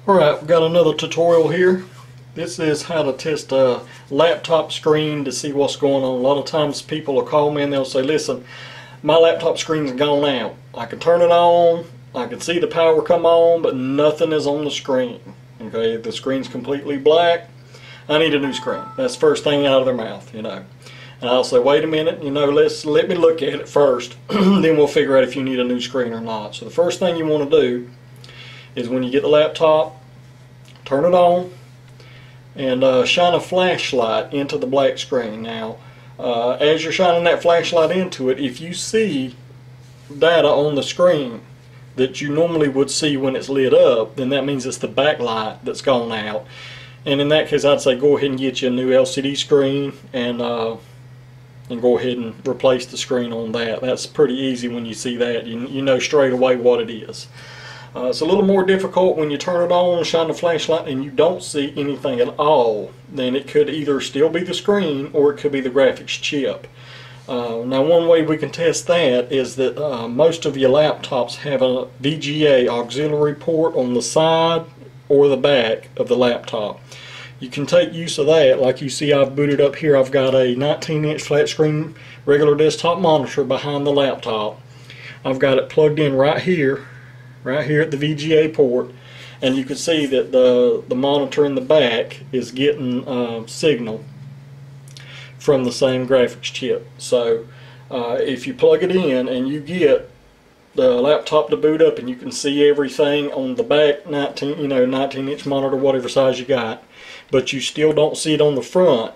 Alright, we've got another tutorial here. This is how to test a laptop screen to see what's going on. A lot of times people will call me and they'll say, listen, my laptop screen's gone out. I can turn it on, I can see the power come on, but nothing is on the screen. Okay, the screen's completely black. I need a new screen. That's the first thing out of their mouth, And I'll say, wait a minute, let me look at it first. Then we'll figure out if you need a new screen or not. So the first thing you want to do is when you get the laptop, turn it on and shine a flashlight into the black screen. Now, as you're shining that flashlight into it, if you see data on the screen that you normally would see when it's lit up, then that means it's the backlight that's gone out. And in that case, I'd say go ahead and get you a new LCD screen and go ahead and replace the screen on that. That's pretty easy when you see that. You know straight away what it is. It's a little more difficult when you turn it on and shine the flashlight and you don't see anything at all. Then it could either still be the screen or it could be the graphics chip. Now one way we can test that is that most of your laptops have a VGA auxiliary port on the side or the back of the laptop. You can take use of that. Like you see, I've booted up here. I've got a 19-inch flat screen regular desktop monitor behind the laptop. I've got it plugged in right here at the VGA port, and you can see that the monitor in the back is getting signal from the same graphics chip. So if you plug it in and you get the laptop to boot up and you can see everything on the back 19-inch monitor, whatever size you got, but you still don't see it on the front,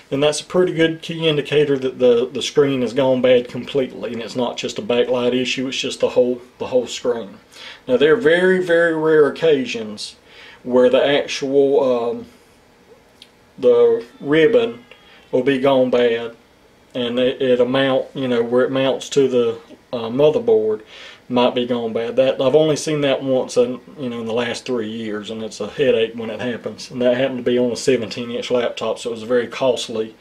then that's a pretty good key indicator that the screen has gone bad completely, and it's not just a backlight issue, it's just the whole screen. Now there are very, very rare occasions where the actual the ribbon will be gone bad, and it'll mount, where it mounts to the motherboard might be gone bad. That I've only seen that once in the last 3 years, and it's a headache when it happens. And that happened to be on a 17-inch laptop, so it was a very costly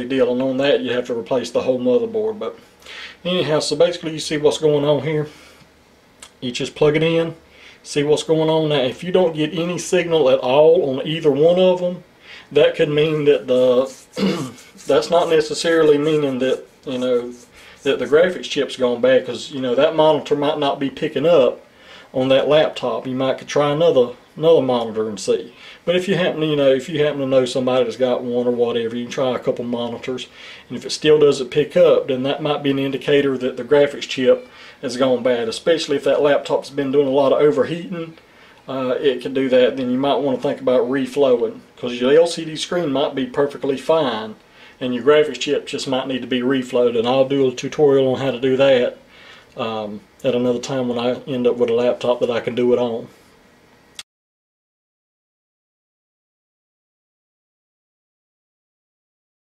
deal. And on that, you have to replace the whole motherboard. But anyhow, so basically, you see what's going on here. You just plug it in, see what's going on. Now, if you don't get any signal at all on either one of them, that could mean that that's not necessarily meaning that that the graphics chip's gone bad, because that monitor might not be picking up on that laptop. You might could try another monitor and see. But if you happen to know somebody that's got one or whatever, you can try a couple monitors, and if it still doesn't pick up, then that might be an indicator that the graphics chip has gone bad. Especially if that laptop's been doing a lot of overheating, it can do that. Then you might want to think about reflowing, because your LCD screen might be perfectly fine and your graphics chip just might need to be reflowed, and I'll do a tutorial on how to do that at another time when I end up with a laptop that I can do it on.